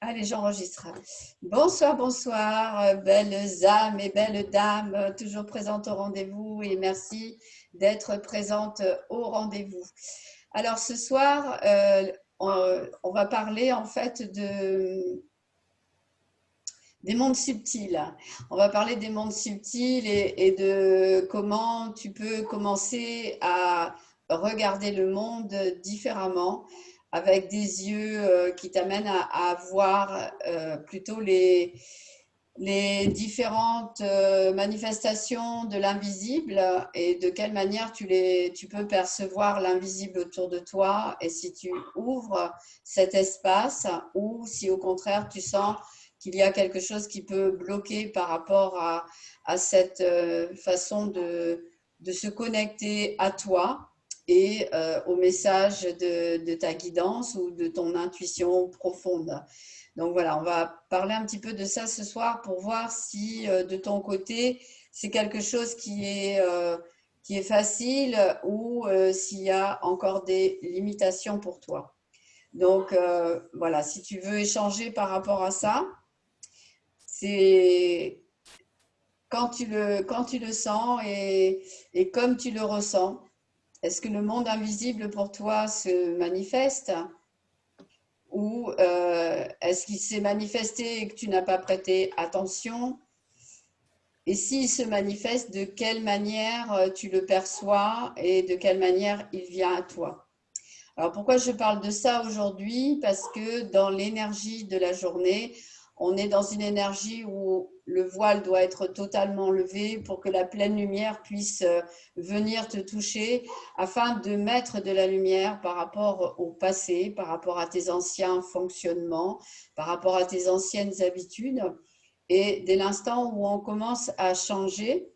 Allez, j'enregistre. Bonsoir, bonsoir, belles âmes et belles dames, toujours présentes au rendez-vous et merci d'être présentes au rendez-vous. Alors ce soir, on va parler en fait des mondes subtils. On va parler des mondes subtils et de comment tu peux commencer à regarder le monde différemment, avec des yeux qui t'amènent à voir plutôt les différentes manifestations de l'invisible et de quelle manière tu peux percevoir l'invisible autour de toi et si tu ouvres cet espace ou si au contraire tu sens qu'il y a quelque chose qui peut bloquer par rapport à cette façon de se connecter à toi et au message de ta guidance ou de ton intuition profonde. Donc voilà, on va parler un petit peu de ça ce soir pour voir si de ton côté, c'est quelque chose qui est facile ou s'il y a encore des limitations pour toi. Donc voilà, si tu veux échanger par rapport à ça, c'est quand tu le sens et comme tu le ressens. Est-ce que le monde invisible pour toi se manifeste ou est-ce qu'il s'est manifesté et que tu n'as pas prêté attention? Et s'il se manifeste, de quelle manière tu le perçois et de quelle manière il vient à toi? Alors pourquoi je parle de ça aujourd'hui? Parce que dans l'énergie de la journée, on est dans une énergie où le voile doit être totalement levé pour que la pleine lumière puisse venir te toucher afin de mettre de la lumière par rapport au passé, par rapport à tes anciens fonctionnements, par rapport à tes anciennes habitudes. Et dès l'instant où on commence à changer,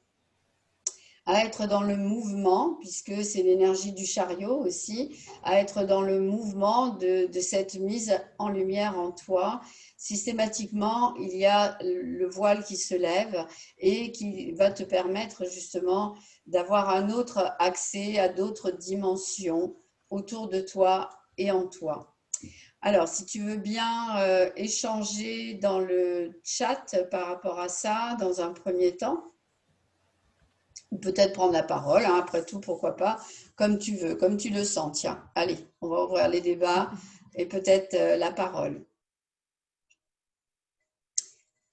à être dans le mouvement, puisque c'est l'énergie du chariot aussi, à être dans le mouvement de cette mise en lumière en toi. Systématiquement, il y a le voile qui se lève et qui va te permettre justement d'avoir un autre accès à d'autres dimensions autour de toi et en toi. Alors, si tu veux bien échanger dans le chat par rapport à ça dans un premier temps, ou peut-être prendre la parole, hein, après tout, pourquoi pas, comme tu veux, comme tu le sens. Tiens, allez, on va ouvrir les débats et peut-être la parole.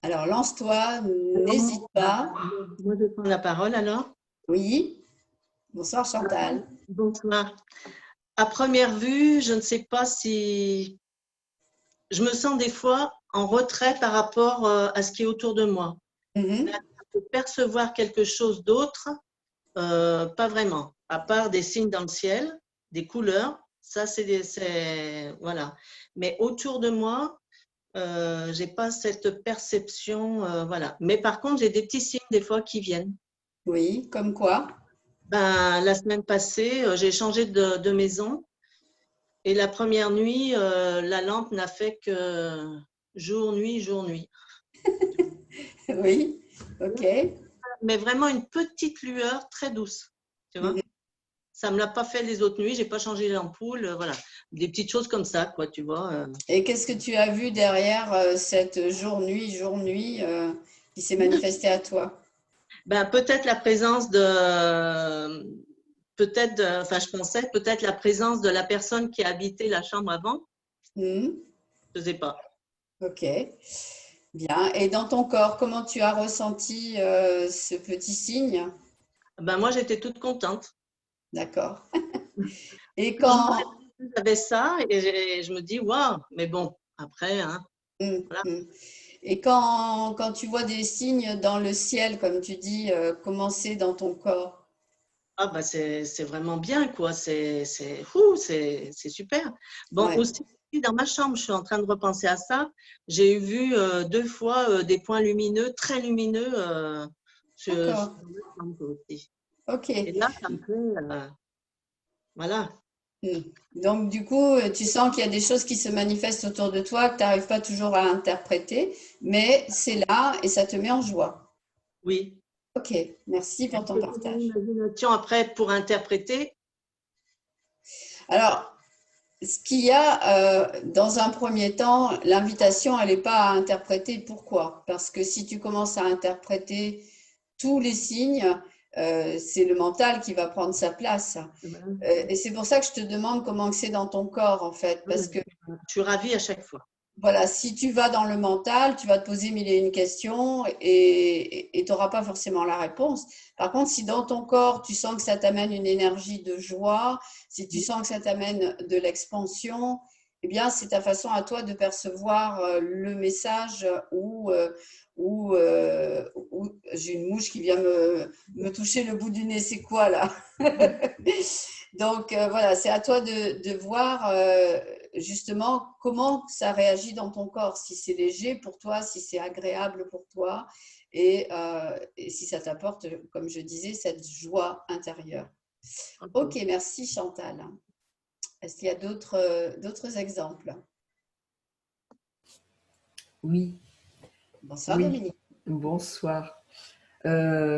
Alors, lance-toi, n'hésite pas. Moi, je prends la parole alors. Oui, bonsoir Chantal. Bonsoir. À première vue, je ne sais pas si je me sens des fois en retrait par rapport à ce qui est autour de moi. Mhm. De percevoir quelque chose d'autre, pas vraiment, à part des signes dans le ciel, des couleurs, ça voilà. Mais autour de moi, j'ai pas cette perception, voilà. Mais par contre, j'ai des petits signes des fois qui viennent. Oui, comme quoi? Ben, la semaine passée, j'ai changé de maison et la première nuit, la lampe n'a fait que jour, nuit, jour, nuit. Oui, ok. Mais vraiment une petite lueur très douce, tu vois. Mhm. Ça me l'a pas fait les autres nuits, j'ai pas changé l'ampoule, voilà. Des petites choses comme ça, quoi, tu vois. Et qu'est-ce que tu as vu derrière cette jour-nuit qui s'est manifestée à toi? Ben, peut-être la présence enfin, je pensais peut-être la présence de la personne qui a habité la chambre avant, Mhm. je sais pas. Ok, bien. Et dans ton corps, comment tu as ressenti ce petit signe? Ben, moi, j'étais toute contente. D'accord. Et Plus je m'en quand, plus j'avais ça et je me dis, waouh, mais bon, après, hein, mm, voilà. mm. Et quand tu vois des signes dans le ciel, comme tu dis, commencer dans ton corps. Ah, bah, c'est vraiment bien, quoi. C'est super. Bon, Ouais, aussi, dans ma chambre, je suis en train de repenser à ça. J'ai vu 2 fois des points lumineux, très lumineux, d'accord. dans ma chambre aussi. Ok. Et là, ça me fait, voilà. Mm. Donc, du coup, tu sens qu'il y a des choses qui se manifestent autour de toi que tu n'arrives pas toujours à interpréter, mais c'est là et ça te met en joie. Oui. Ok, merci pour ton J'ai une partage. imagination après pour interpréter. Alors, ce qu'il y a, dans un premier temps, l'invitation, elle n'est pas à interpréter. Pourquoi? Parce que si tu commences à interpréter tous les signes, c'est le mental qui va prendre sa place. Et c'est pour ça que je te demande comment c'est dans ton corps, en fait. Parce que Je suis ravie à chaque fois. voilà, si tu vas dans le mental, tu vas te poser mille et une questions et tu n'auras pas forcément la réponse. Par contre, si dans ton corps, tu sens que ça t'amène une énergie de joie, si tu sens que ça t'amène de l'expansion, eh bien, c'est ta façon à toi de percevoir le message ou j'ai une mouche qui vient me toucher le bout du nez. C'est quoi là? Donc voilà, c'est à toi de voir justement comment ça réagit dans ton corps, si c'est léger pour toi, si c'est agréable pour toi et si ça t'apporte, comme je disais, cette joie intérieure. Ok, merci Chantal. Est-ce qu'il y a d'autres exemples? Oui, Bonsoir oui, Dominique. bonsoir.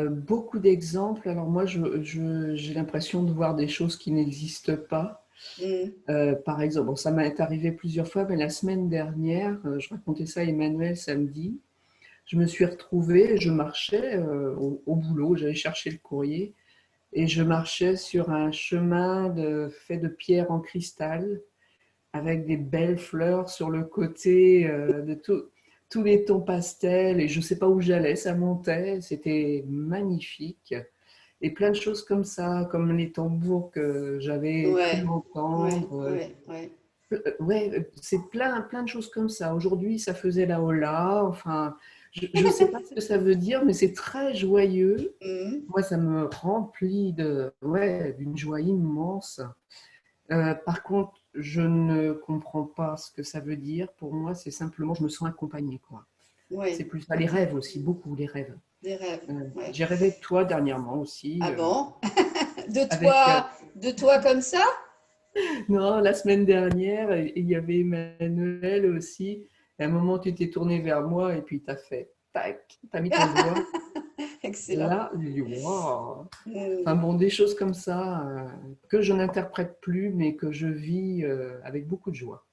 Beaucoup d'exemples. Alors moi, j'ai l'impression de voir des choses qui n'existent pas. Par exemple, bon, ça m'est arrivé plusieurs fois, mais la semaine dernière, je racontais ça à Emmanuel samedi, je me suis retrouvée, je marchais au boulot, j'allais chercher le courrier, et je marchais sur un chemin fait de pierre en cristal, avec des belles fleurs sur le côté de tous les tons pastels, et je ne sais pas où j'allais, ça montait, c'était magnifique. Et plein de choses comme ça, comme les tambours que j'avais cru Ouais, ouais, entendre. ouais, ouais. Ouais, c'est plein de choses comme ça. Aujourd'hui, ça faisait la hola. Enfin, je ne sais pas ce que ça veut dire, mais c'est très joyeux. Mhm. Moi, ça me remplit d'une joie immense. Par contre, je ne comprends pas ce que ça veut dire. Pour moi, c'est simplement, je me sens accompagnée, quoi. C'est Ouais, plus ça. Les ok. rêves aussi, beaucoup les rêves. Des rêves, ouais. J'ai rêvé de toi dernièrement aussi, Ah bon? De avec toi, de toi comme ça? non, la semaine dernière, il y avait Emmanuel aussi. Et à un moment, tu t'es tourné vers moi et puis tu as fait tac, tu as mis ton doigt. Excellent. Là, j'ai dit waouh. Enfin Hmm, bon, des choses comme ça que je n'interprète plus, mais que je vis avec beaucoup de joie.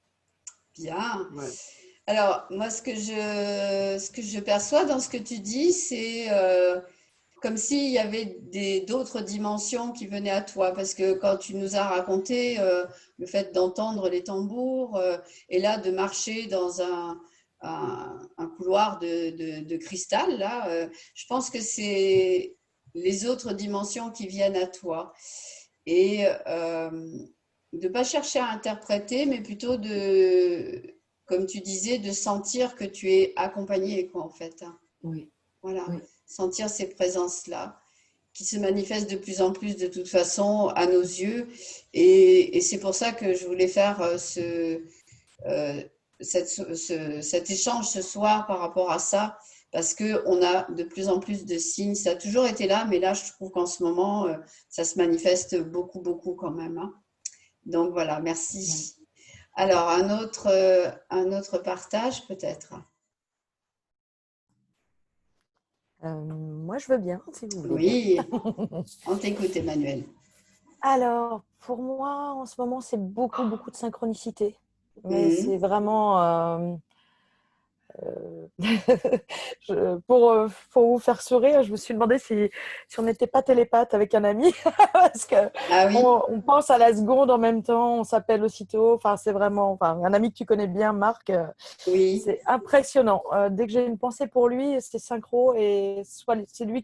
bien. Voilà. Alors, moi, ce que je perçois dans ce que tu dis, c'est comme s'il y avait d'autres dimensions qui venaient à toi. Parce que quand tu nous as raconté le fait d'entendre les tambours et là, de marcher dans un couloir de cristal, là, je pense que c'est les autres dimensions qui viennent à toi. Et de ne pas chercher à interpréter, mais plutôt comme tu disais, de sentir que tu es accompagné, quoi, en fait. Oui, Voilà, oui, sentir ces présences-là qui se manifestent de plus en plus de toute façon à nos yeux. Et c'est pour ça que je voulais faire euh, cet échange ce soir par rapport à ça, parce qu'on a de plus en plus de signes. Ça a toujours été là, mais là, je trouve qu'en ce moment, ça se manifeste beaucoup, beaucoup quand même, hein. Donc voilà, oui. merci. Alors, un autre partage peut-être. Moi, je veux bien, si vous voulez bien. Oui, on t'écoute, Emmanuel. Alors, pour moi, en ce moment, c'est beaucoup, beaucoup de synchronicité. Mais c'est Mhm. vraiment pour vous faire sourire, je me suis demandé si on n'était pas télépathe avec un ami, parce que Ah oui, on pense à la seconde en même temps, on s'appelle aussitôt. Enfin, c'est vraiment, enfin, un ami que tu connais bien, Marc, oui. c'est impressionnant. Dès que j'ai une pensée pour lui, c'est synchro et soit c'est lui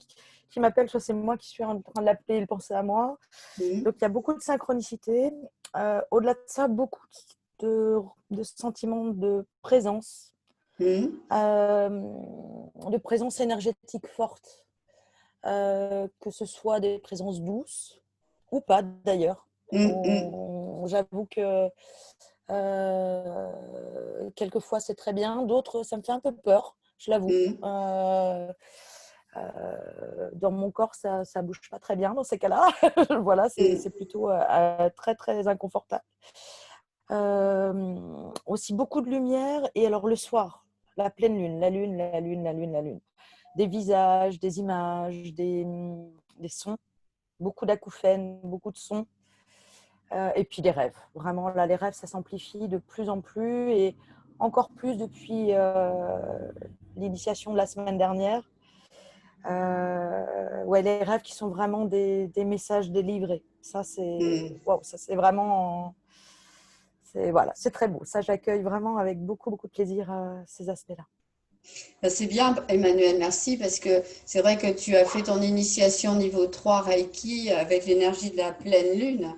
qui m'appelle, soit c'est moi qui suis en train de l'appeler, il pense à moi. Mhm. Donc il y a beaucoup de synchronicité. Au-delà de ça, beaucoup de sentiments de présence, Mhm. euh, de présence énergétique forte, que ce soit des présences douces ou pas d'ailleurs. Mhm. J'avoue que quelquefois c'est très bien, d'autres ça me fait un peu peur, je l'avoue. Mhm. Dans mon corps, ça ne bouge pas très bien dans ces cas-là. Voilà, Mhm. c'est plutôt très, très inconfortable. Aussi beaucoup de lumière. Et alors le soir, la pleine lune, la lune, la lune, la lune, la lune. Des visages, des images, des sons, beaucoup d'acouphènes, beaucoup de sons. Et puis les rêves. Vraiment, là, les rêves, ça s'amplifie de plus en plus et encore plus depuis l'initiation de la semaine dernière. Ouais, les rêves qui sont vraiment des messages délivrés. Ça, c'est wow, ça, c'est vraiment... Voilà, c'est très beau. Ça, j'accueille vraiment avec beaucoup, beaucoup de plaisir ces aspects-là. C'est bien, Emmanuel, merci, parce que c'est vrai que tu as fait ton initiation niveau 3 Reiki avec l'énergie de la pleine lune.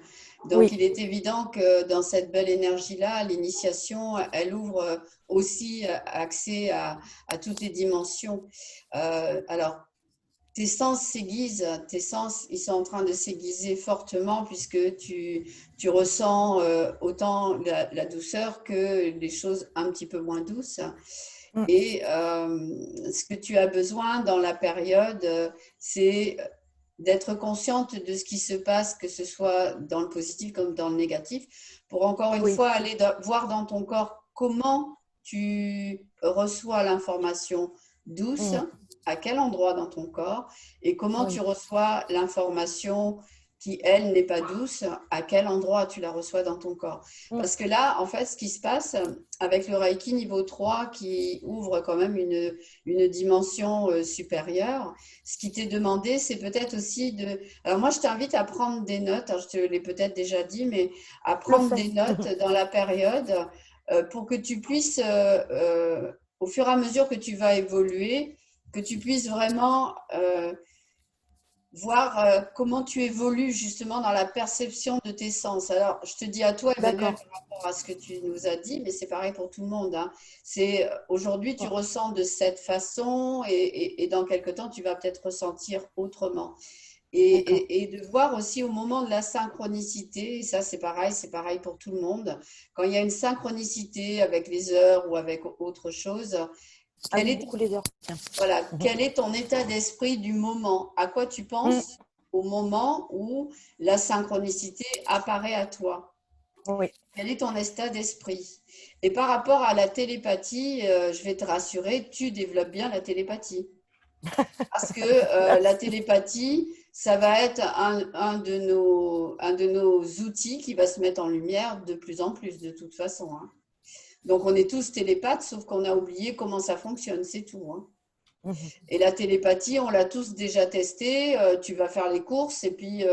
Donc, Oui. il est évident que dans cette belle énergie-là, l'initiation, elle ouvre aussi accès à toutes les dimensions. Alors, tes sens s'aiguisent, tes sens, ils sont en train de s'aiguiser fortement puisque tu ressens autant la douceur que les choses un petit peu moins douces. Et ce que tu as besoin dans la période, c'est d'être consciente de ce qui se passe, que ce soit dans le positif comme dans le négatif, pour encore une fois aller voir dans ton corps comment tu reçois l'information douce, à quel endroit dans ton corps, et comment tu reçois l'information qui, elle, n'est pas douce, à quel endroit tu la reçois dans ton corps. Parce que là, en fait, ce qui se passe avec le Reiki niveau 3 qui ouvre quand même une dimension supérieure, ce qui t'est demandé, c'est peut-être aussi de... Alors moi, je t'invite à prendre des notes, alors je te l'ai peut-être déjà dit, mais à prendre des notes dans la période pour que tu puisses, au fur et à mesure que tu vas évoluer, que tu puisses vraiment... voir comment tu évolues justement dans la perception de tes sens. Alors, je te dis à toi, Emmanuel, par rapport à ce que tu nous as dit, mais c'est pareil pour tout le monde. Hein. C'est aujourd'hui, tu ressens de cette façon et dans quelque temps, tu vas peut-être ressentir autrement. Et de voir aussi au moment de la synchronicité, et ça c'est pareil pour tout le monde, quand il y a une synchronicité avec les heures ou avec autre chose, quel est ton état d'esprit du moment? À quoi tu penses au moment où la synchronicité apparaît à toi? Quel est ton état d'esprit? Et par rapport à la télépathie, je vais te rassurer, tu développes bien la télépathie. Parce que la télépathie, ça va être un de nos outils qui va se mettre en lumière de plus en plus, de toute façon. Hein. Donc, on est tous télépathes, sauf qu'on a oublié comment ça fonctionne, c'est tout. Hein. Et la télépathie, on l'a tous déjà testé. Tu vas faire les courses et puis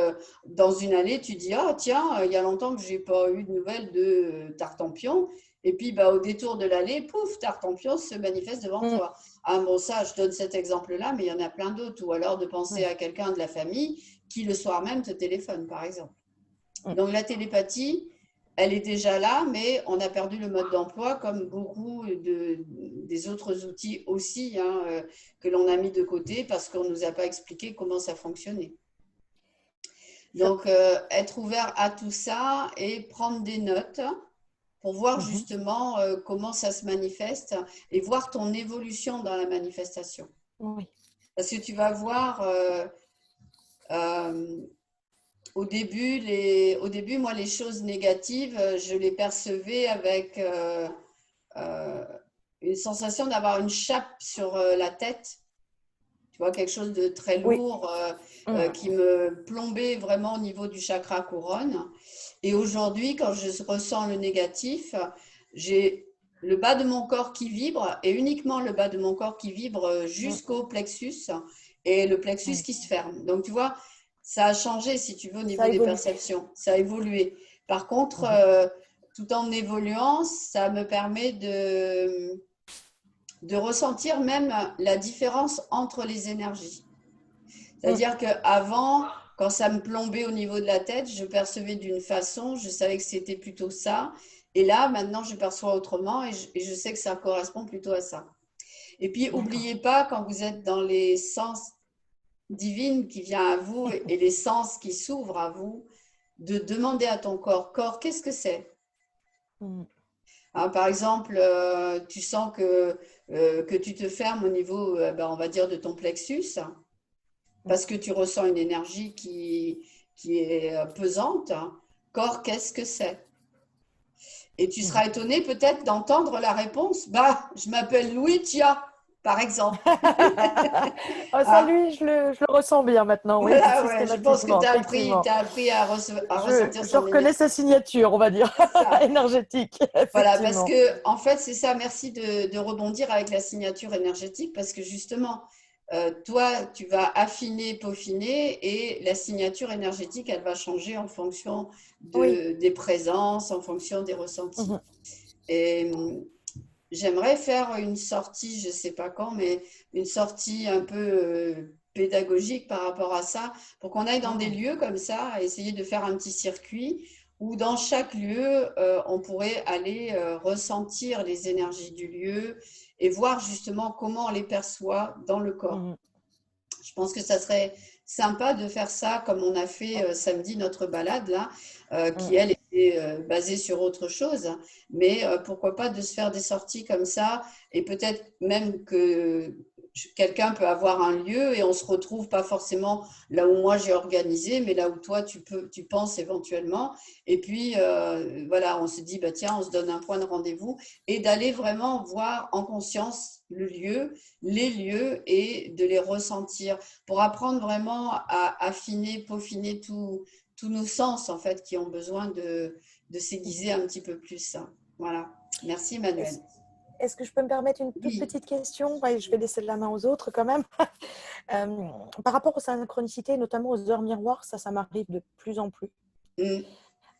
dans une allée, tu dis « Ah tiens, il y a longtemps que je n'ai pas eu de nouvelles de Tartampion. » Et puis au détour de l'allée, pouf, Tartampion se manifeste devant toi. Ah bon, ça, je donne cet exemple-là, mais il y en a plein d'autres. Ou alors de penser à quelqu'un de la famille qui le soir même te téléphone, par exemple. Donc la télépathie, elle est déjà là, mais on a perdu le mode d'emploi comme beaucoup des autres outils aussi hein, que l'on a mis de côté parce qu'on ne nous a pas expliqué comment ça fonctionnait. Donc, être ouvert à tout ça et prendre des notes pour voir justement comment ça se manifeste et voir ton évolution dans la manifestation. Parce que tu vas voir... au début, moi, les choses négatives, je les percevais avec une sensation d'avoir une chape sur la tête. Tu vois, quelque chose de très lourd qui me plombait vraiment au niveau du chakra couronne. Et aujourd'hui, quand je ressens le négatif, j'ai le bas de mon corps qui vibre et uniquement le bas de mon corps qui vibre jusqu'au plexus et le plexus qui se ferme. Donc, tu vois, ça a changé, si tu veux, au niveau des perceptions. Ça a évolué. Par contre, tout en évoluant, ça me permet de ressentir même la différence entre les énergies. C'est-à-dire qu'avant, quand ça me plombait au niveau de la tête, je percevais d'une façon, je savais que c'était plutôt ça. Et là, maintenant, je perçois autrement et je sais que ça correspond plutôt à ça. Et puis, n'oubliez pas, quand vous êtes dans les sens divine qui vient à vous et les sens qui s'ouvrent à vous, de demander à ton corps, qu'est-ce que c'est? Hein, par exemple, tu sens que tu te fermes au niveau, on va dire, de ton plexus, parce que tu ressens une énergie qui est pesante. Corps, qu'est-ce que c'est? Et tu seras étonné peut-être d'entendre la réponse, je m'appelle Louis, tiens. par exemple. Ah, ça, Ah, lui, je le ressens bien maintenant, oui, voilà, ouais, je pense que systématiquement, effectivement. tu as appris à ressentir Je son reconnais énergie. sa signature, on va dire, C'est ça. énergétique, Voilà, parce effectivement. que, en fait, c'est ça, merci de rebondir avec la signature énergétique, parce que justement, toi, tu vas affiner, peaufiner, et la signature énergétique, elle va changer en fonction Oui. des présences, en fonction des ressentis. Mhm, Et j'aimerais faire une sortie, je ne sais pas quand, mais une sortie un peu pédagogique par rapport à ça, pour qu'on aille dans des mhm, lieux comme ça, essayer de faire un petit circuit où dans chaque lieu, on pourrait aller ressentir les énergies du lieu et voir justement comment on les perçoit dans le corps. mhm. Je pense que ça serait sympa de faire ça comme on a fait samedi notre balade là, qui Mhm. elle était basée sur autre chose. Mais pourquoi pas de se faire des sorties comme ça et peut-être même que quelqu'un peut avoir un lieu et on se retrouve pas forcément là où moi j'ai organisé, mais là où toi tu penses éventuellement. Et puis voilà, on se dit bah tiens, on se donne un point de rendez-vous et d'aller vraiment voir en conscience le lieu, les lieux et de les ressentir pour apprendre vraiment à affiner, peaufiner tous nos sens en fait qui ont besoin de s'aiguiser un petit peu plus. Voilà. Merci Emmanuel. Est-ce, est-ce que je peux me permettre une toute Oui. petite question? Ouais, je vais laisser la main aux autres quand même. Par rapport aux synchronicités, notamment aux heures miroirs, ça m'arrive de plus en plus. Mm.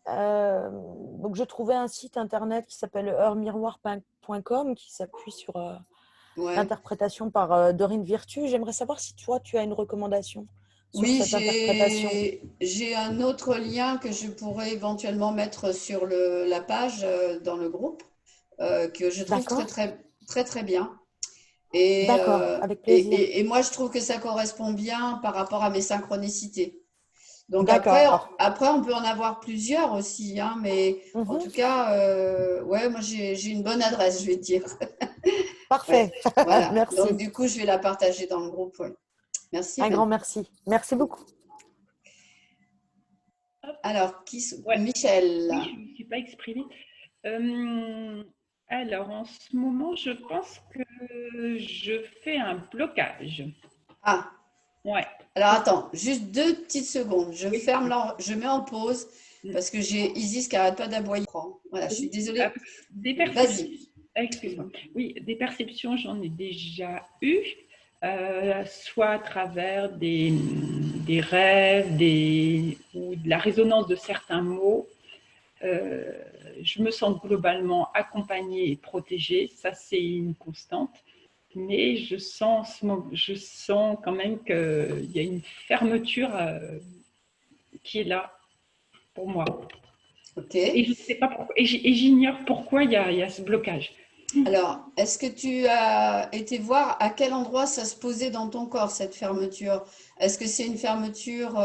Euh, donc, je trouvais un site internet qui s'appelle heuremiroir.com qui s'appuie sur Ouais. l'interprétation par Dorine Virtue. J'aimerais savoir si toi, tu as une recommandation sur Oui, cette interprétation. j'ai un autre lien que je pourrais éventuellement mettre sur la page dans le groupe que je trouve D'accord? très bien. Et, D'accord, avec plaisir. et moi, je trouve que ça correspond bien par rapport à mes synchronicités. Donc D'accord. après, on peut en avoir plusieurs aussi, hein, mais en Mhm. tout cas, ouais, moi j'ai une bonne adresse, je vais te dire. Ouais, Parfait. voilà. Donc Merci. du coup, je vais la partager dans le groupe. Ouais. Merci, Un Emmanuel. grand merci. Merci beaucoup. Hop, Alors, ouais, Michel. oui, je ne me suis pas exprimée. Alors, en ce moment, je pense que je fais un blocage. Ah, Ouais, alors c'est ça. attends, juste 2 petites secondes. Oui, Je mets en pause mm, parce que j'ai Isis qui arrête pas d'aboyer. Voilà, je suis oui. Ah, désolée. des perceptions. Vas-y. Excuse-moi. Oui, des perceptions, j'en ai déjà eu, soit à travers des rêves, ou de la résonance de certains mots. Euh, je me sens globalement accompagnée et protégée, ça c'est une constante. Mais je sens quand même qu'il y a une fermeture qui est là pour moi. Ok. Et je sais pas pourquoi, et j'ignore pourquoi il y a ce blocage. Alors, est-ce que tu as été voir à quel endroit ça se posait dans ton corps, cette fermeture? Est-ce que c'est une fermeture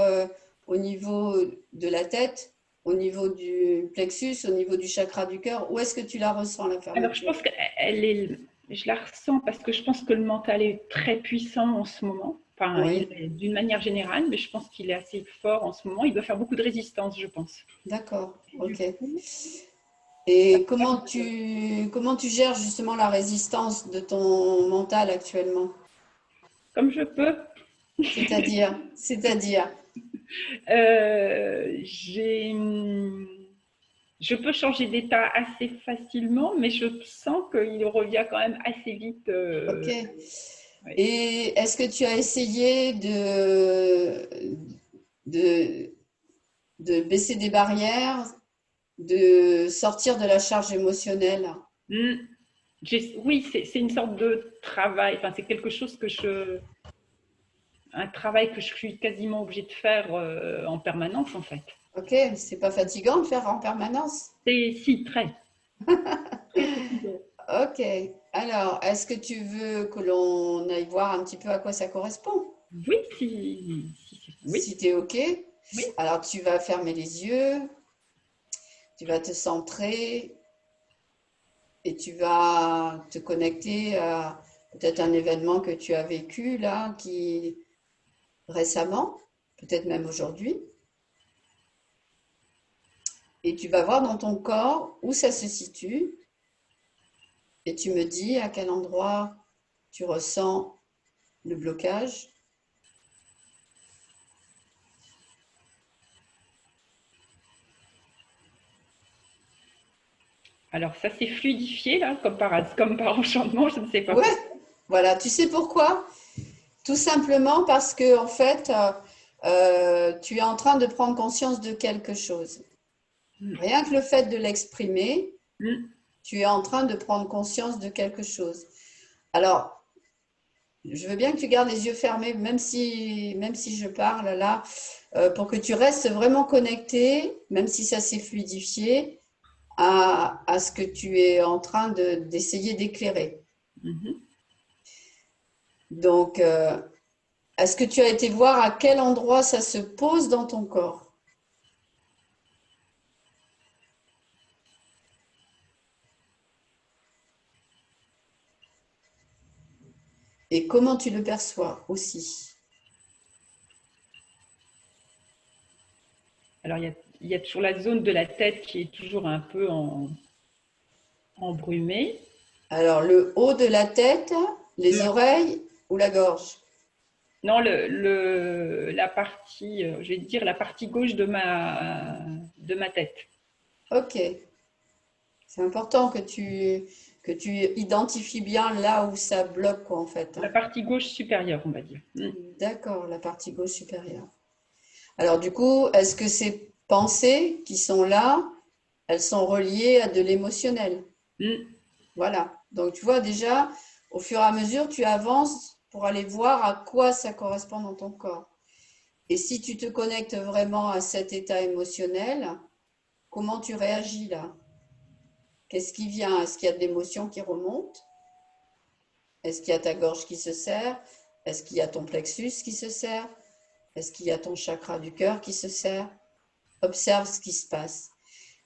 au niveau de la tête, au niveau du plexus, au niveau du chakra du cœur? Où est-ce que tu la ressens, la Alors je fermeture? pense je la ressens parce que je pense que le mental est très puissant en ce moment. Enfin, Oui, d'une manière générale, mais je pense qu'il est assez fort en ce moment. Il doit faire beaucoup de résistance, je pense. d'accord, Du ok. coup, ça Et comment tu gères justement la résistance de ton mental actuellement? comme je peux. C'est-à-dire, J'ai, je peux changer d'état assez facilement, mais je sens qu'il revient quand même assez vite. ok. Ouais. Et est-ce que tu as essayé de, de baisser des barrières, de sortir de la charge émotionnelle? Hmm. Oui, c'est une sorte de travail. Enfin, c'est quelque chose un travail que je suis quasiment obligée de faire en permanence, en fait. Ok, c'est pas fatigant de faire en permanence? C'est si très, très fatigant. Ok. Alors, est-ce que tu veux que l'on aille voir un petit peu à quoi ça correspond? Oui, oui, Si tu es ok. oui. Alors, tu vas fermer les yeux, tu vas te centrer et tu vas te connecter à peut-être un événement que tu as vécu là, qui récemment, peut-être même aujourd'hui. Et tu vas voir dans ton corps où ça se situe et tu me dis à quel endroit tu ressens le blocage. Alors, ça s'est fluidifié, là, comme par enchantement, je ne sais pas. Ouais, voilà. Tu sais pourquoi? Tout simplement parce que, en fait, tu es en train de prendre conscience de quelque chose. Rien que le fait de l'exprimer, tu es en train de prendre conscience de quelque chose. Alors, je veux bien que tu gardes les yeux fermés, même si je parle là, pour que tu restes vraiment connecté, même si ça s'est fluidifié, à ce que tu es en train d'essayer d'éclairer. Donc, est-ce que tu as été voir à quel endroit ça se pose dans ton corps? Et comment tu le perçois aussi? Alors, il y a toujours la zone de la tête qui est toujours un peu embrumée. Alors, le haut de la tête, les oreilles ou la gorge? Non, la partie, je vais dire la partie gauche de ma tête. Ok. C'est important que tu identifies bien là où ça bloque, quoi, en fait. La partie gauche supérieure, on va dire. D'accord, la partie gauche supérieure. Alors, du coup, est-ce que ces pensées qui sont là, elles sont reliées à de l'émotionnel? Voilà. Donc, tu vois, déjà, au fur et à mesure, tu avances pour aller voir à quoi ça correspond dans ton corps. Et si tu te connectes vraiment à cet état émotionnel, comment tu réagis là? Qu'est-ce qui vient? Est-ce qu'il y a de l'émotion qui remonte? Est-ce qu'il y a ta gorge qui se serre? Est-ce qu'il y a ton plexus qui se serre? Est-ce qu'il y a ton chakra du cœur qui se serre? Observe ce qui se passe.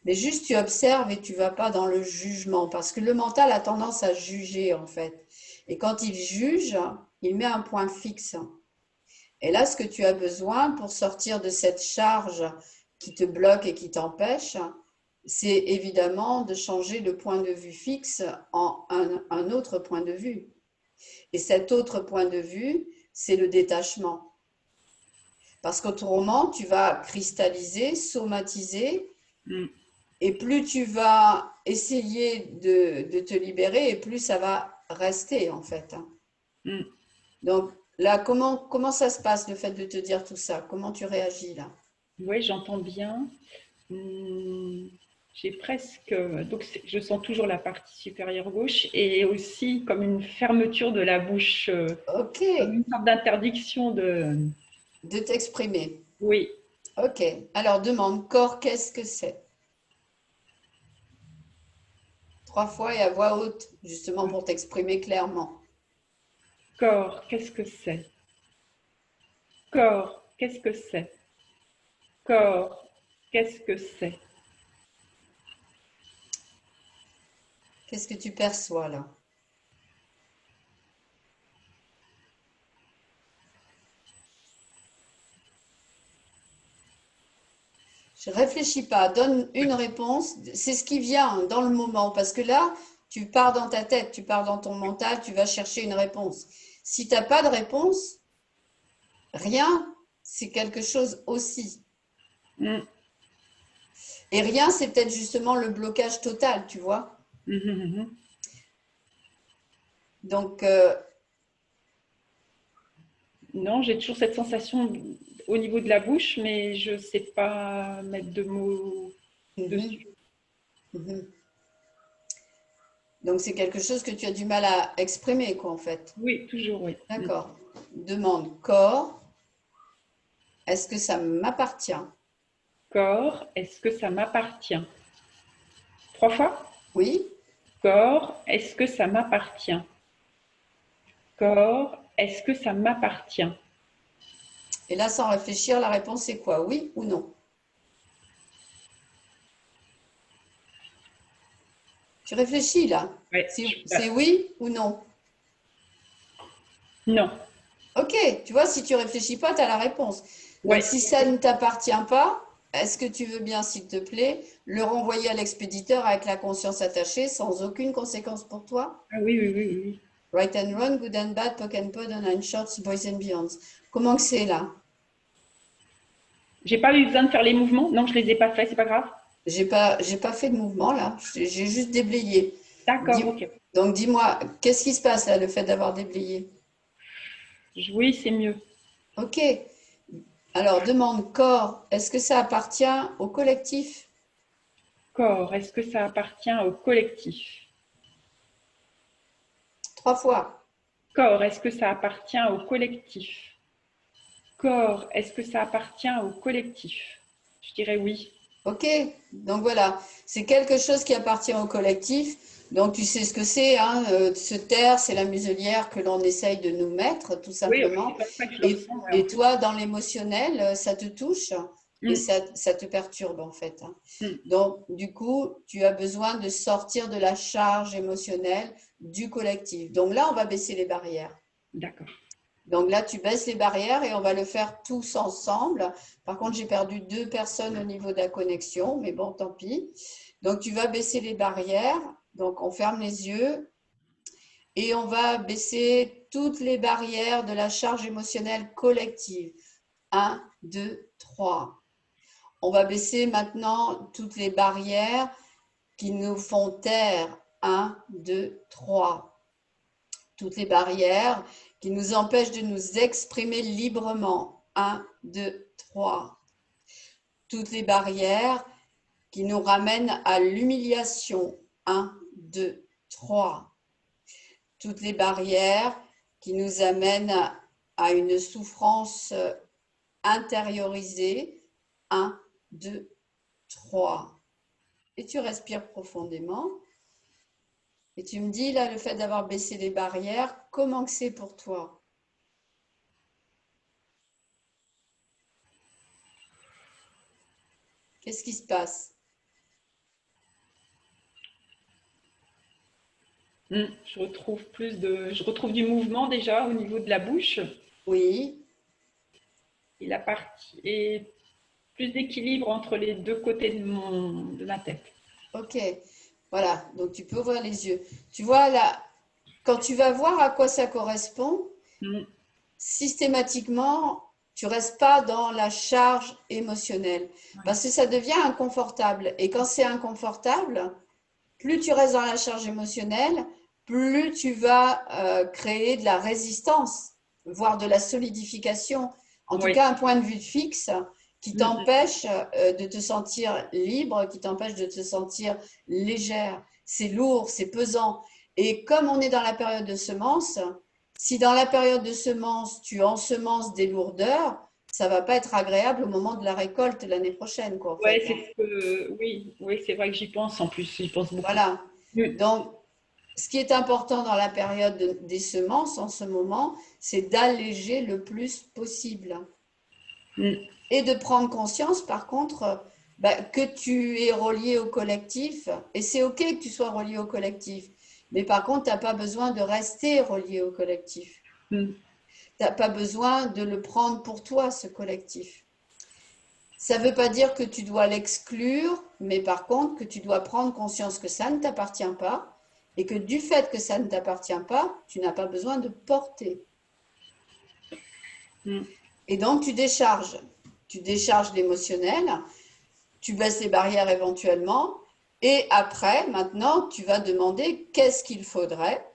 Mais juste tu observes et tu ne vas pas dans le jugement parce que le mental a tendance à juger en fait. Et quand il juge, il met un point fixe. Et là, ce que tu as besoin pour sortir de cette charge qui te bloque et qui t'empêche, c'est évidemment de changer le point de vue fixe en un autre point de vue. Et cet autre point de vue, c'est le détachement. Parce qu'autrement, tu vas cristalliser, somatiser, et plus tu vas essayer de te libérer, et plus ça va rester en fait. Donc là, comment ça se passe le fait de te dire tout ça? Comment tu réagis là? Oui, j'entends bien. J'ai presque, donc je sens toujours la partie supérieure gauche et aussi comme une fermeture de la bouche, Ok. comme une sorte d'interdiction de t'exprimer. Oui. Ok. Alors demande, corps, qu'est-ce que c'est? 3 fois et à voix haute, justement pour t'exprimer clairement. Corps, qu'est-ce que c'est? Corps, qu'est-ce que c'est? Corps, qu'est-ce que c'est? Qu'est-ce que tu perçois là? Je réfléchis pas, donne une réponse. C'est ce qui vient dans le moment. Parce que là, tu pars dans ta tête, tu pars dans ton mental, tu vas chercher une réponse. Si tu n'as pas de réponse, rien, c'est quelque chose aussi. Et rien, c'est peut-être justement le blocage total, tu vois. Donc, non, j'ai toujours cette sensation au niveau de la bouche, mais je ne sais pas mettre de mots dessus. Donc, c'est quelque chose que tu as du mal à exprimer, quoi, en fait. Oui, toujours, oui. D'accord. Demande corps. Est-ce que ça m'appartient? Corps, est-ce que ça m'appartient? 3 fois? Oui. Corps, est-ce que ça m'appartient? Corps, est-ce que ça m'appartient? Et là, sans réfléchir, la réponse c'est quoi? Oui ou non? Tu réfléchis là? Ouais, c'est oui ou non? Non. Ok, tu vois, si tu réfléchis pas, tu as la réponse. Donc, Ouais. si ça ne t'appartient pas, est-ce que tu veux bien, s'il te plaît, le renvoyer à l'expéditeur avec la conscience attachée sans aucune conséquence pour toi? Ah oui, oui, oui, oui. Right and wrong, good and bad, poke and pod, on and shorts, boys and beyonds. Comment que c'est là? J'ai pas eu besoin de faire les mouvements. Non, je les ai pas faits, c'est pas grave. J'ai pas fait de mouvement là, j'ai juste déblayé. D'accord, ok. Donc dis-moi, qu'est-ce qui se passe là, le fait d'avoir déblayé? Oui, c'est mieux. Ok. Alors demande corps, est-ce que ça appartient au collectif? Corps, est-ce que ça appartient au collectif? 3 fois. Corps, est-ce que ça appartient au collectif? Corps, est-ce que ça appartient au collectif? Je dirais oui. Ok, donc voilà, c'est quelque chose qui appartient au collectif. Donc tu sais ce que c'est, hein, se taire, c'est la muselière que l'on essaye de nous mettre, tout simplement. Oui, c'est comme ça que je le ressens, Et toi, dans l'émotionnel, ça te touche et Mm. ça te perturbe en fait. Hein. Mm. Donc du coup, tu as besoin de sortir de la charge émotionnelle du collectif. Donc là, on va baisser les barrières. D'accord. Donc là, tu baisses les barrières et on va le faire tous ensemble. Par contre, j'ai perdu 2 personnes au niveau de la connexion, mais bon, tant pis. Donc, tu vas baisser les barrières. Donc, on ferme les yeux et on va baisser toutes les barrières de la charge émotionnelle collective. 1, 2, 3. On va baisser maintenant toutes les barrières qui nous font taire. 1, 2, 3. Toutes les barrières qui nous empêchent de nous exprimer librement. 1, 2, 3. Toutes les barrières qui nous ramènent à l'humiliation. 1, 2, 3. Toutes les barrières qui nous amènent à une souffrance intériorisée. 1, 2, 3. Et tu respires profondément. Et tu me dis, là, le fait d'avoir baissé les barrières, comment que c'est pour toi? Qu'est-ce qui se passe? Je retrouve du mouvement déjà au niveau de la bouche. Oui. Et plus d'équilibre entre les deux côtés de ma tête. Ok. Voilà. Donc, tu peux ouvrir les yeux. Tu vois, là, quand tu vas voir à quoi ça correspond, systématiquement, tu restes pas dans la charge émotionnelle parce que ça devient inconfortable. Et quand c'est inconfortable, plus tu restes dans la charge émotionnelle, plus tu vas créer de la résistance, voire de la solidification. En tout cas, un point de vue fixe qui t'empêche de te sentir libre, qui t'empêche de te sentir légère. C'est lourd, c'est pesant. Et comme on est dans la période de semences, si dans la période de semences, tu ensemences des lourdeurs, ça ne va pas être agréable au moment de la récolte l'année prochaine. Quoi, en fait, hein. Oui, c'est vrai que j'y pense en plus, j'y pense beaucoup. Voilà. Donc, ce qui est important dans la période des semences en ce moment, c'est d'alléger le plus possible. Et de prendre conscience, par contre, que tu es relié au collectif. Et c'est OK que tu sois relié au collectif. Mais par contre, tu n'as pas besoin de rester relié au collectif. Tu n'as pas besoin de le prendre pour toi, ce collectif. Ça ne veut pas dire que tu dois l'exclure, mais par contre que tu dois prendre conscience que ça ne t'appartient pas et que du fait que ça ne t'appartient pas, tu n'as pas besoin de porter. Et donc tu décharges l'émotionnel, tu baisses les barrières éventuellement et après, maintenant, tu vas demander qu'est-ce qu'il faudrait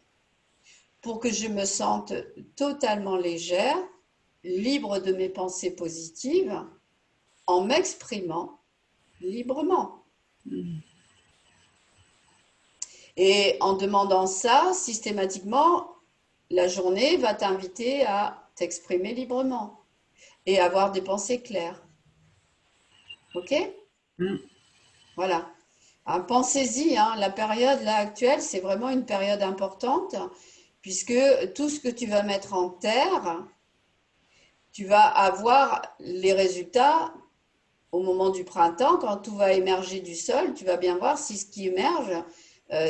pour que je me sente totalement légère, libre de mes pensées positives, en m'exprimant librement. Et en demandant ça, systématiquement, la journée va t'inviter à t'exprimer librement et avoir des pensées claires. OK? Voilà. Pensez-y, hein, la période là actuelle, c'est vraiment une période importante puisque tout ce que tu vas mettre en terre, tu vas avoir les résultats au moment du printemps, quand tout va émerger du sol, tu vas bien voir si ce qui émerge,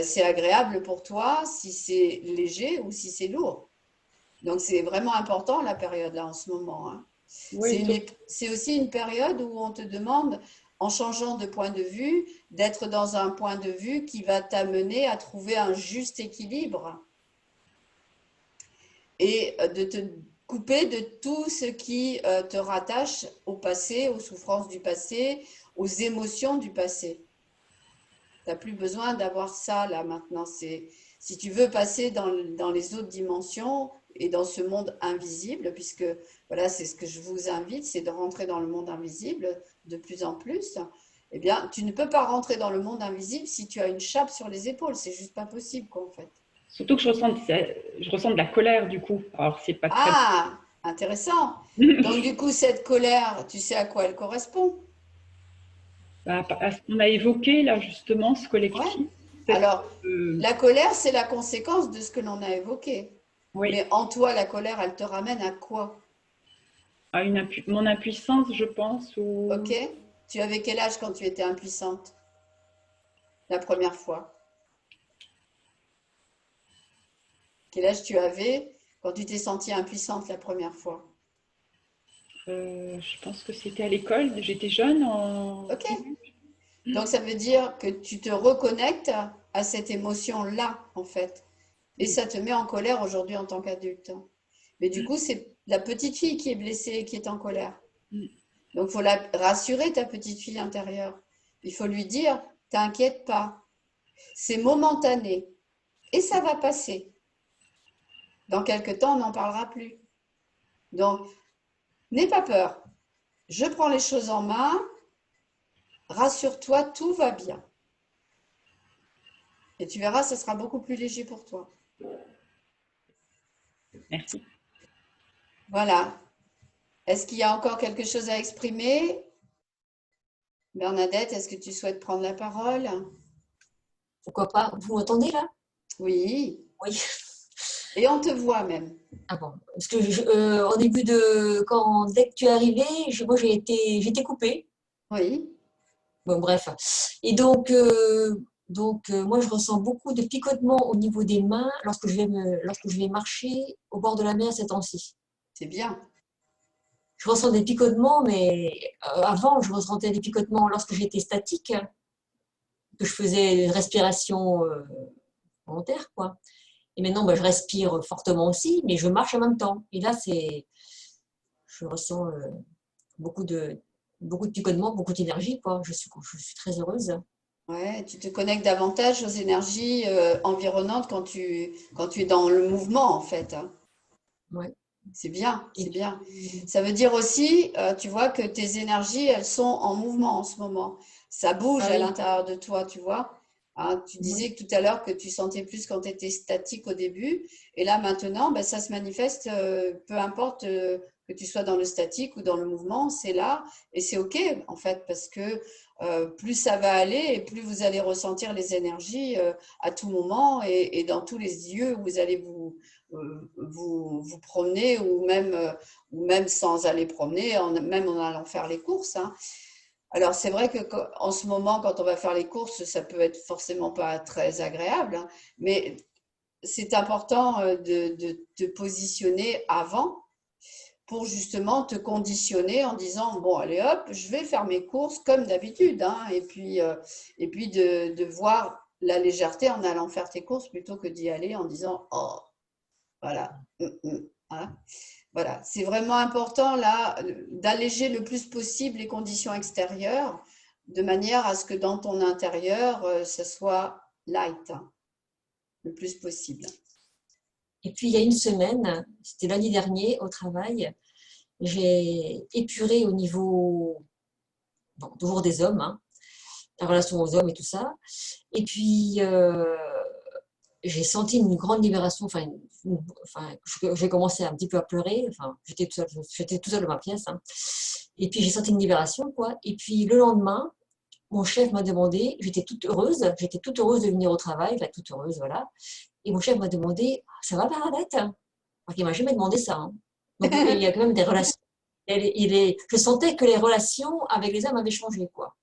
c'est agréable pour toi, si c'est léger ou si c'est lourd. Donc, c'est vraiment important la période là en ce moment. Hein. Oui, c'est aussi une période où on te demande, en changeant de point de vue, d'être dans un point de vue qui va t'amener à trouver un juste équilibre. et de te couper de tout ce qui te rattache au passé, aux souffrances du passé, aux émotions du passé. Tu n'as plus besoin d'avoir ça là maintenant. Si tu veux passer dans les autres dimensions et dans ce monde invisible, puisque voilà, c'est ce que je vous invite, c'est de rentrer dans le monde invisible de plus en plus, eh bien, tu ne peux pas rentrer dans le monde invisible si tu as une chape sur les épaules. C'est juste pas possible, quoi, en fait. Surtout que je ressens de la colère du coup. Alors, c'est pas très. Ah, intéressant. Donc, du coup, cette colère, tu sais à quoi elle correspond? À ce qu'on a évoqué là, justement, ce Ouais. collectif. Alors, la colère, c'est la conséquence de ce que l'on a évoqué. Oui, Mais en toi, la colère, elle te ramène à quoi? à mon impuissance, je pense. Ou... Ok? Tu avais quel âge quand tu étais impuissante la première fois? Quel âge tu avais quand tu t'es sentie impuissante la première fois? Je pense que c'était à l'école. J'étais jeune. Ok. Donc, ça veut dire que tu te reconnectes à cette émotion-là, en fait. Et ça te met en colère aujourd'hui en tant qu'adulte. Mais du coup, c'est la petite fille qui est blessée et qui est en colère. Donc, il faut la rassurer, ta petite fille intérieure. Il faut lui dire, t'inquiète pas, c'est momentané et ça va passer. Dans quelque temps, on n'en parlera plus. Donc, n'aie pas peur. Je prends les choses en main. Rassure-toi, tout va bien. Et tu verras, ce sera beaucoup plus léger pour toi. Merci. Voilà. Est-ce qu'il y a encore quelque chose à exprimer? Bernadette, est-ce que tu souhaites prendre la parole? Pourquoi pas? Vous m'entendez là? Oui. Oui. Et on te voit même. Ah bon, parce que au début dès que tu es arrivé, moi j'étais coupée. Oui. Bon, bref. Et moi je ressens beaucoup de picotements au niveau des mains lorsque je vais marcher au bord de la mer ces temps-ci. C'est bien. Je ressens des picotements, mais avant je ressentais des picotements lorsque j'étais statique, que je faisais une respiration volontaire, quoi. Et maintenant, je respire fortement aussi, mais je marche en même temps. Et là, je ressens beaucoup de picotements, beaucoup d'énergie, quoi. Je suis très heureuse. Ouais, tu te connectes davantage aux énergies environnantes quand tu es dans le mouvement, en fait. Ouais. C'est bien, c'est bien. Ça veut dire aussi, tu vois, que tes énergies, elles sont en mouvement en ce moment. Ça bouge à l'intérieur de toi, tu vois. Hein, tu disais tout à l'heure que tu sentais plus quand tu étais statique au début. Et là, maintenant, ben, ça se manifeste, peu importe que tu sois dans le statique ou dans le mouvement, c'est là. Et c'est OK, en fait, parce que plus ça va aller et plus vous allez ressentir les énergies à tout moment et dans tous les lieux où vous allez vous promener ou même sans aller promener, même en allant faire les courses. Hein. Alors, c'est vrai qu'en ce moment, quand on va faire les courses, ça peut être forcément pas très agréable, hein, mais c'est important de te positionner avant pour justement te conditionner en disant, bon, allez hop, je vais faire mes courses comme d'habitude, hein, et puis de voir la légèreté en allant faire tes courses plutôt que d'y aller en disant, oh, voilà. Hein. Voilà, c'est vraiment important là d'alléger le plus possible les conditions extérieures de manière à ce que dans ton intérieur, ça soit light hein, le plus possible. Et puis il y a une semaine, c'était lundi dernier au travail, j'ai épuré au niveau toujours des hommes, hein, la relation aux hommes et tout ça. Et puis j'ai senti une grande libération. J'ai commencé un petit peu à pleurer. Enfin, j'étais tout seul dans ma pièce. Hein. Et puis j'ai senti une libération, quoi. Et puis le lendemain, mon chef m'a demandé, j'étais toute heureuse de venir au travail, enfin, toute heureuse, voilà. Et mon chef m'a demandé, ça va Bernadette? Alors qu'il m'a jamais demandé ça. Hein. Donc il y a quand même des relations. Je sentais que les relations avec les hommes avaient changé, quoi.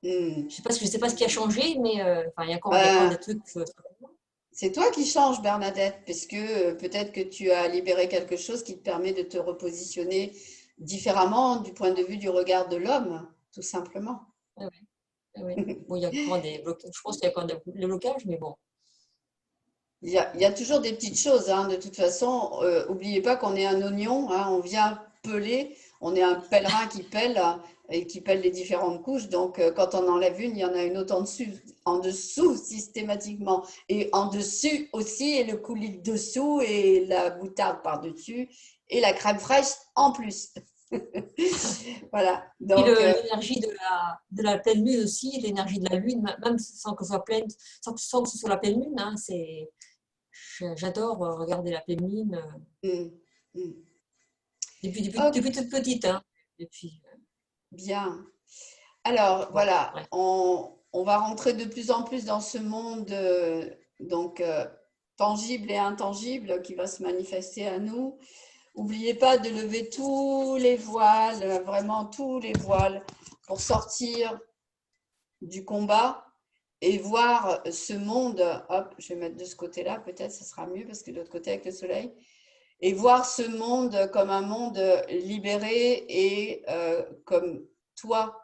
Je sais pas ce qui a changé, mais il y a encore des trucs. C'est toi qui changes, Bernadette, parce que peut-être que tu as libéré quelque chose qui te permet de te repositionner différemment du point de vue du regard de l'homme, tout simplement. Oui. Bon, il y a encore je pense qu'il y a encore des blocages, mais bon. Il y a toujours des petites choses, hein. De toute façon, n'oubliez pas qu'on est un oignon, hein. On vient peler, on est un pèlerin qui pèle et qui pèle les différentes couches. Donc, quand on enlève une, il y en a une autre en dessous systématiquement. Et en dessus aussi, et le coulis dessous, et la moutarde par-dessus, et la crème fraîche en plus. Voilà. Et Donc, l'énergie de la pleine lune aussi, l'énergie de la lune, même sans que ce soit pleine, sans que ce soit la pleine lune, hein, j'adore regarder la pleine lune depuis toute petite. Hein. Depuis, bien. Alors, bon, voilà, ouais. on va rentrer de plus en plus dans ce monde donc tangible et intangible qui va se manifester à nous. N'oubliez pas de lever tous les voiles, vraiment tous les voiles, pour sortir du combat et voir ce monde. Hop, je vais mettre de ce côté-là, peut-être ça sera mieux parce que de l'autre côté avec le soleil. Et voir ce monde comme un monde libéré et comme toi,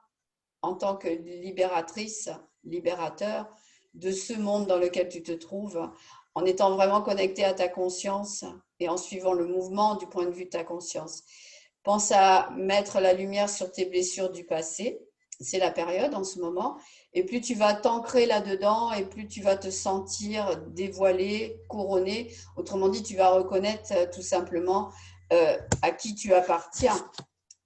en tant que libératrice, libérateur de ce monde dans lequel tu te trouves, en étant vraiment connecté à ta conscience et en suivant le mouvement du point de vue de ta conscience. Pense à mettre la lumière sur tes blessures du passé, c'est la période en ce moment, et plus tu vas t'ancrer là-dedans et plus tu vas te sentir dévoilé, couronné. Autrement dit, tu vas reconnaître tout simplement à qui tu appartiens.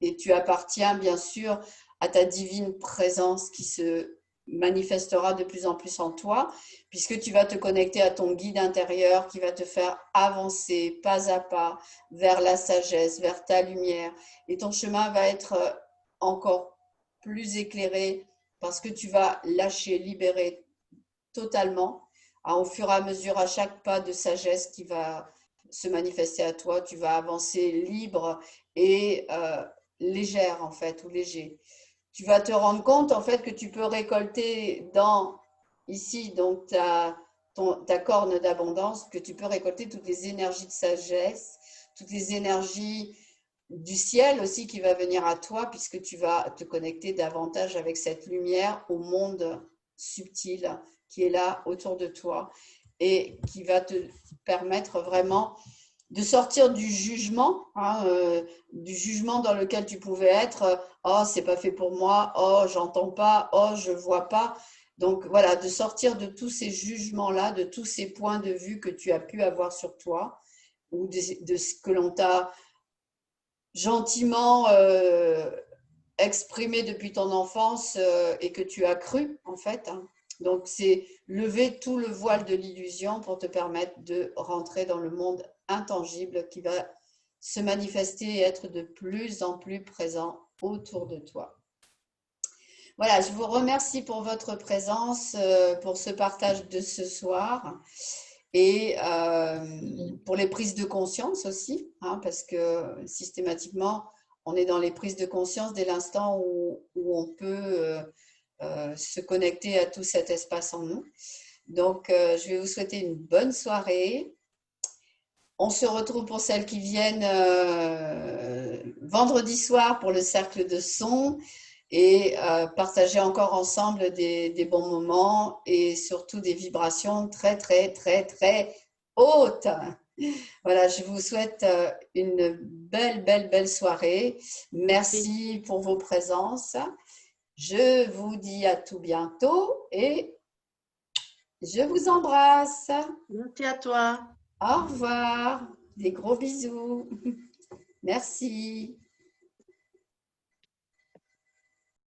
Et tu appartiens bien sûr à ta divine présence qui se manifestera de plus en plus en toi, puisque tu vas te connecter à ton guide intérieur qui va te faire avancer pas à pas vers la sagesse, vers ta lumière. Et ton chemin va être encore plus éclairé parce que tu vas lâcher, libérer totalement. Au fur et à mesure, à chaque pas de sagesse qui va se manifester à toi, tu vas avancer libre et légère en fait, ou léger. Tu vas te rendre compte en fait que tu peux récolter ici, donc ta corne d'abondance, que tu peux récolter toutes les énergies de sagesse, toutes les énergies du ciel aussi qui va venir à toi, puisque tu vas te connecter davantage avec cette lumière au monde subtil qui est là autour de toi et qui va te permettre vraiment de sortir du jugement, hein, du jugement dans lequel tu pouvais être. Oh, c'est pas fait pour moi. Oh, j'entends pas. Oh, je vois pas. Donc voilà, de sortir de tous ces jugements-là, de tous ces points de vue que tu as pu avoir sur toi ou de ce que l'on t'a gentiment exprimé depuis ton enfance et que tu as cru en fait. Hein. Donc c'est lever tout le voile de l'illusion pour te permettre de rentrer dans le monde intangible qui va se manifester et être de plus en plus présent autour de toi. Voilà, je vous remercie pour votre présence, pour ce partage de ce soir et pour les prises de conscience aussi, hein, parce que systématiquement, on est dans les prises de conscience dès l'instant où on peut se connecter à tout cet espace en nous. Donc, je vais vous souhaiter une bonne soirée. On se retrouve pour celles qui viennent vendredi soir pour le cercle de son et partager encore ensemble des bons moments et surtout des vibrations très, très, très, très hautes. Voilà, je vous souhaite une belle, belle, belle soirée. Merci pour vos présences. Je vous dis à tout bientôt et je vous embrasse. Merci à toi. Au revoir. Des gros bisous. Merci.